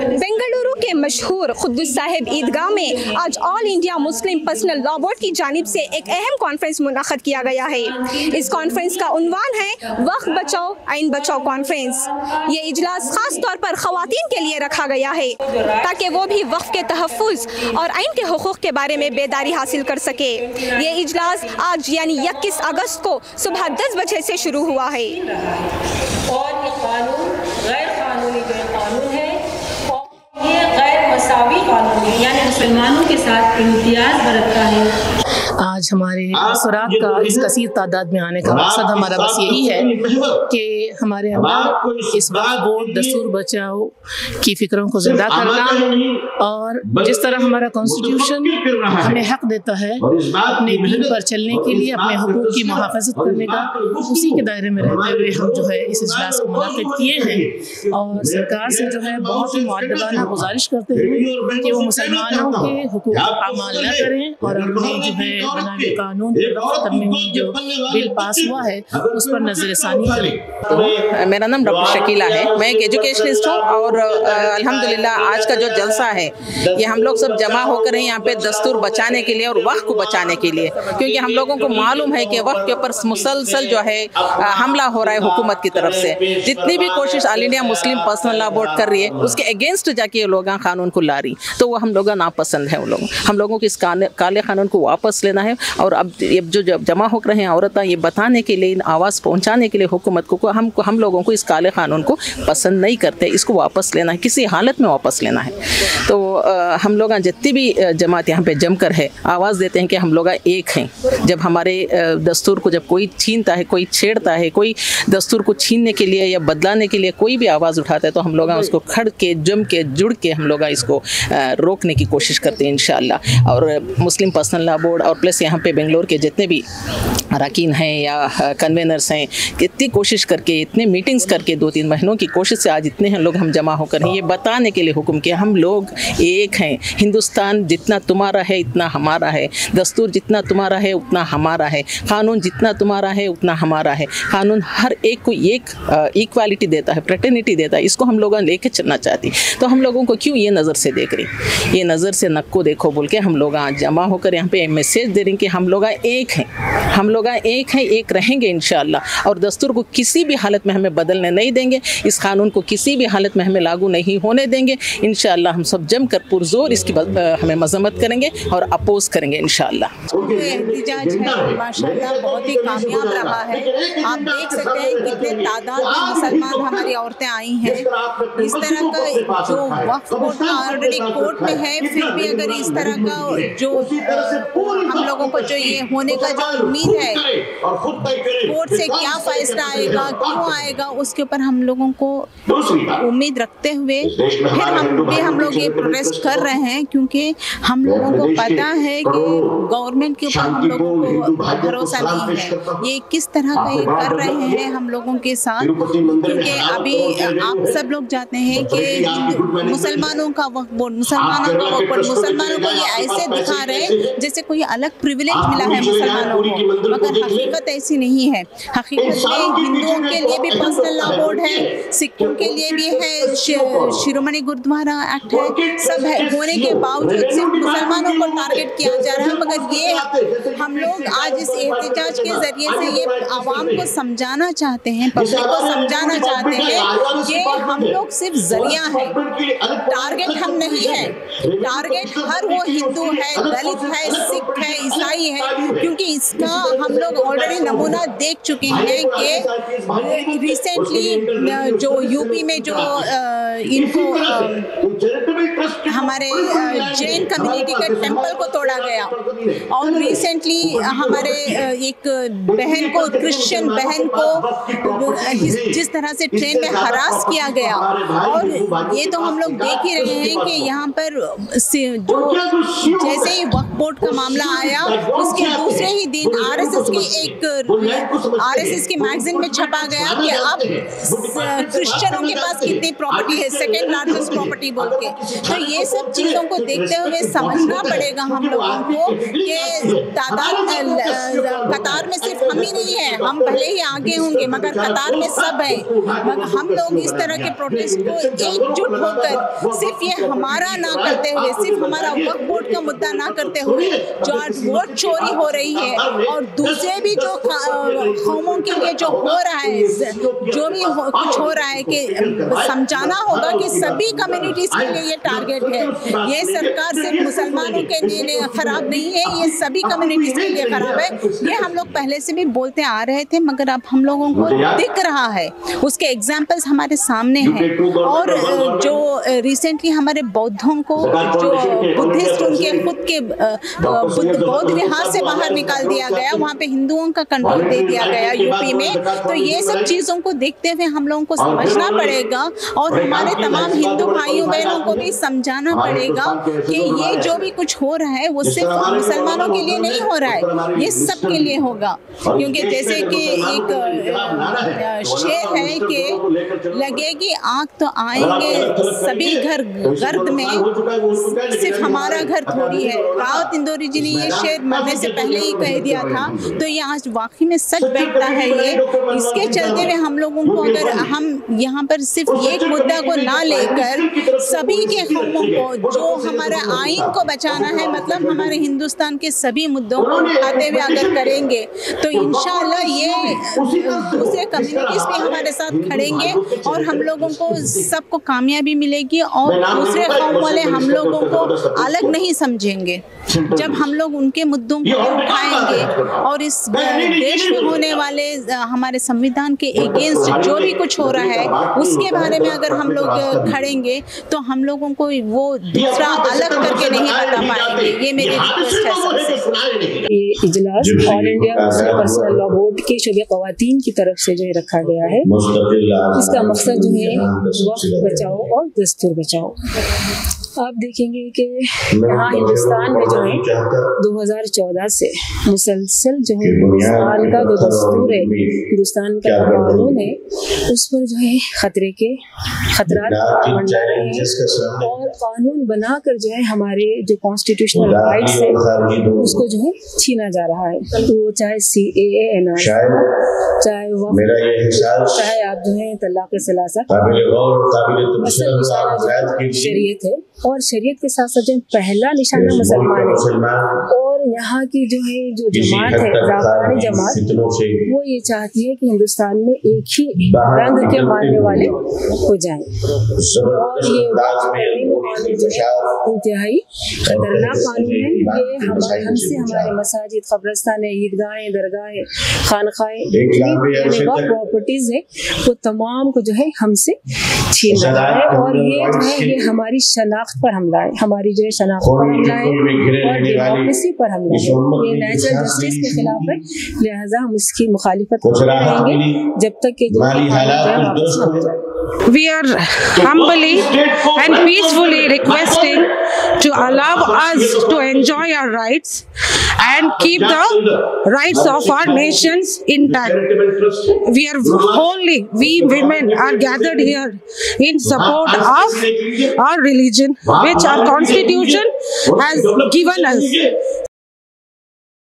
बेंगलुरु के मशहूर कुद्दुस साहिब ईदगाह में आज all India Muslim personal law board की जानिब से एक अहम कॉन्फ्रेंस मुनअक़द किया गया है। इस कॉन्फ्रेंस का उन्वान है वक्फ बचाओ आइन बचाओ कॉन्फ्रेंस। ये इजलास खास तौर पर ख़वातीन के लिए रखा गया है ताकि वो भी वक्फ के तहफ़्फ़ुज़ और आइन के हुकूक़ के बारे में बेदारी हासिल कर सके। ये इजलास आज यानी 21 अगस्त को सुबह 10 बजे से शुरू हुआ है। और ये कानून गैर कानूनी जो कानून है और ये गैर मसावी कानून है, यानी मुसलमानों के साथ इम्तियाज बरतता है। आज हमारे असरात का इस कसीर तादाद में आने का मकसद हमारा बस यही है कि हमारे अंदर इस वक्त बोर्ड दस्तूर बचाओ की फिक्रों को जिंदा करना और जिस तरह हमारा कॉन्स्टिट्यूशन हमें हक देता है अपने दीन पर चलने के लिए, अपने हुकूक की मुहाफ़ज़त करने का, उसी के दायरे में रहते हुए हम जो है इस इजलास को मुनक़िद किए हैं। और सरकार से जो है बहुत ही मुअद्दबाना गुजारिश करते हैं कि वो मुसलमानों के हुकूक पामाल न करें और अपने जो है बनाए कानून तरमीमी जो बिल पास हुआ है उस पर नज़रसानी करें। मेरा नाम डॉक्टर शकीला है, मैं एक एजुकेशनिस्ट हूँ और अल्हम्दुलिल्लाह आज का जो जलसा है ये हम लोग सब जमा होकर हैं यहाँ पे दस्तूर बचाने के लिए और वक्फ को बचाने के लिए, क्योंकि हम लोगों को मालूम है कि वक्फ के ऊपर मुसलसल जो है हमला हो रहा है हुकूमत की तरफ से। जितनी भी कोशिश all India Muslim personal law board कर रही है उसके अगेंस्ट जाके ये लोग कानून को ला रही, तो वो हम लोग नापसंद है। हम लोगों को इस काले कानून को वापस लेना है और अब ये जो जमा हो रहे हैं औरतें ये बताने के लिए, आवाज़ पहुंचाने के लिए हुकूमत को हम लोगों को इस काले कानून को पसंद नहीं करते, इसको वापस लेना है, किसी हालत में वापस लेना है। तो हम लोग जितनी भी जमात यहाँ पे जमकर है आवाज़ देते हैं कि हम लोग एक हैं। जब हमारे दस्तूर को जब कोई छीनता है, कोई छेड़ता है, कोई दस्तूर को छीनने के लिए या बदलाने के लिए कोई भी आवाज़ उठाता है तो हम लोग उसको खड़ के जम के जुड़ के हम लोग इसको रोकने की कोशिश करते हैं इंशाअल्लाह। और मुस्लिम पर्सनल लॉ बोर्ड और प्लस यहाँ पे बेंगलोर के जितने भी अरकान हैं या कन्वेनर्स हैं, इतनी कोशिश करके, इतने मीटिंग्स करके 2-3 महीनों की कोशिश से आज इतने लोग हम जमा होकर हैं ये बताने के लिए हुक्म किया हम लोग एक हैं। हिंदुस्तान जितना तुम्हारा है इतना हमारा है, दस्तूर जितना तुम्हारा है उतना हमारा है, कानून जितना तुम्हारा है उतना हमारा है। कानून हर एक को एक इक्वालिटी देता है, फ्रेटर्निटी देता है, इसको हम लोग लेके चलना चाहती। तो हम लोगों को क्यों ये नज़र से देख रही, ये नज़र से नक को देखो बोल के हम लोग आज जमा होकर यहाँ पे मैसेज दे रहे हैं कि हम लोग एक हैं, हम लोग एक हैं, एक रहेंगे इंशाअल्लाह। और दस्तूर को किसी भी हालत में हमें बदलने नहीं देंगे, इस कानून को किसी भी हालत में हमें लागू नहीं होने देंगे इंशाअल्लाह। हम सब जमकर पुरजोर इसकी हमें मजम्मत करेंगे और अपोज करेंगे इंशाअल्लाह। एहतजाज है माशाअल्लाह बहुत ही कामयाब रहा है। आप देख सकते हैं कितने तादाद में मुसलमान हमारी औरतें आई हैं। इस तरह का जो वक्फ बोर्ड का ऑलरेडी कोर्ट में है, फिर भी अगर इस तरह का जो हम लोगों को जो ये होने का जो उम्मीद है कोर्ट से क्या फैसला आएगा, क्यों आएगा, उसके ऊपर हम लोगों को उम्मीद रखते हुए फिर हम लोग ये प्रोटेस्ट कर रहे हैं, क्योंकि हम लोगों को पता है कि गवर्नमेंट के ऊपर हम लोगों को भरोसा नहीं है। ये किस तरह का ये कर रहे हैं हम लोगों के साथ, क्योंकि अभी आप सब लोग जानते हैं कि मुसलमानों का वक्फ बोर्ड, मुसलमानों को ये ऐसे दिखा रहे हैं जैसे कोई अलग प्रिविलेज मिला है मुसलमानों को, मगर हकीकत ऐसी नहीं है। हकीकत में हिंदुओं के लिए भी पर्सनल लॉ बोर्ड है, सिखों के लिए भी है, शिरोमणि गुरुद्वारा एक्ट है, सब है। होने के बावजूद सिर्फ मुसलमानों को टारगेट किया जा रहा है। मगर ये हम लोग आज इस एहतजाज के जरिए से ये आवाम को समझाना चाहते हैं, पब्लिक को समझाना चाहते हैं कि हम लोग सिर्फ जरिया है, टारगेट हम नहीं है। टारगेट हर वो हिंदू है, दलित है, सिख है, ईसाई है, क्योंकि इसका हम लोग ऑलरेडी नमूना देख चुके हैं कि रिसेंटली जो यूपी में जो इनको हमारे जैन कम्युनिटी के टेंपल को तोड़ा गया, और रिसेंटली हमारे एक बहन को, क्रिश्चियन बहन को जिस तरह से ट्रेन में हरास किया गया। और ये तो हम लोग देख ही रहे हैं कि यहाँ पर जो जैसे ही वक्फ बोर्ड का मामला आया उसके दूसरे ही दिन आरएसएस की एक एक RSS की मैगजीन में छपा गया कि अब क्रिश्चियनों के पास कितनी प्रॉपर्टी है, सेकेंड लार्जेस्ट प्रॉपर्टी बोल के। तो ये सब चीज़ों को देखते हुए समझना पड़ेगा हम लोगों को कि तादाद कतार में सिर्फ हम ही नहीं है, हम भले ही आगे होंगे मगर कतार में सब है। मगर हम लोग इस तरह के प्रोटेस्ट को एकजुट होकर सिर्फ ये हमारा ना करते हुए, सिर्फ हमारा वक्फ बोर्ड का मुद्दा ना करते हुए, जो आज वोट चोरी हो रही है और दूसरे भी जो कौमों के लिए जो हो रहा है, जो भी कुछ हो रहा है, कि समझाना होगा कि सभी कम्युनिटीज के लिए ये टारगेट है। ये सरकार सिर्फ मुसलमानों के लिए खराब नहीं है, ये सभी कम्युनिटीज के लिए खराब है। ये हम लोग पहले से भी बोलते आ रहे थे मगर अब हम लोगों को दिख रहा है, उसके एग्जाम्पल्स हमारे सामने हैं। और जो रिसेंटली हमारे बौद्धों को, जो बुद्धिस्ट उनके खुद के बौद्ध विहार से बाहर निकाल दिया गया, वहाँ पे हिंदुओं का कंट्रोल दे दिया गया यूपी में। तो ये सब चीज़ों को देखते हुए हम लोगों को समझना पड़ेगा और हमारे तमाम हिंदू भाइयों बहनों को भी समझाना पड़ेगा कि ये जो भी कुछ हो रहा है वो सिर्फ मुसलमानों के लिए नहीं हो रहा है, ये सब के लिए होगा। क्योंकि जैसे कि एक शेर है कि लगेगी आग तो आएंगे सभी घर गर्द में, सिर्फ हमारा घर थोड़ी है। राहत इंदौरी जी ने ये शेर मरने से पहले ही कह दिया था। तो ये आज वाकई में सच बैठता है ये। इसके चलते हुए हम लोगों को, अगर हम यहाँ पर सिर्फ एक मुद्दा को ना लेकर सभी के कौमों को, जो हमारे आइन को बचाना है, मतलब हमारे हिंदुस्तान के सभी मुद्दों को उठाते हुए अगर करेंगे तो इंशाअल्लाह ये दूसरे कम्युनिटीज भी हमारे साथ खड़ेंगे और हम लोगों को सबको कामयाबी मिलेगी और दूसरे कौम वाले हम लोगों को अलग नहीं समझेंगे। जब हम लोग उनके मुद्दों को उठाएंगे और इस देश में होने वाले हमारे संविधान के अगेंस्ट जो भी कुछ हो रहा है उसके बारे में अगर हम लोग खड़ेंगे तो हम लोगों को वो दूसरा अलग करके नहीं बता पाएंगे। ये मेरी रिक्वेस्ट है सबसे। ये इजलास all India Muslim personal law board के शोबे ख़वातीन की तरफ से जो है रखा गया है। इसका मकसद जो है वक्फ बचाओ और दस्तूर बचाओ। आप देखेंगे कि यहाँ हिंदुस्तान में जो है 2014 से मुसलसल जो है हिंदुस्तान का जो दस्तूर है, हिंदुस्तान का कानून है, उस पर जो है खतरे के खतरात मंडरा रहे हैं और कानून बनाकर जो है हमारे जो कॉन्स्टिट्यूशनल राइट्स है उसको जो है छीना जा रहा है। तो वो चाहे CAA NR, चाहे चाहे आप जो है तलाक़ सलासा, शरीयत है और शरीयत के साथ साथ जो पहला निशाना मुसलमान है। और यहाँ की जो है जो जमात है, जाफरानी जमात, वो ये चाहती है कि हिंदुस्तान में एक ही रंग के मानने वाले हो जाएं। और ये जो है इंतहाई खतरनाक कानून है। ये हमसे हमारे मसाजिद, कब्रस्तान, ईदगाहें, दरगाहें, खानखाहें, प्रॉपर्टीज है, वो तमाम को जो है हमसे छीन रहा है। और ये जो है ये हमारी शनाख्त पर हमला है, हमारी जो है शनाख्त पर हमला है और डेमोक्रेसी पर हमला है। ये नेचुरल जस्टिस के खिलाफ है, लिहाजा हम इसकी मुखालिफत करेंगे जब तक कि We are humbly and peacefully requesting to allow us to enjoy our rights and keep the rights of our nations intact. We are wholly, we women are gathered here in support of our religion, which our constitution has given us.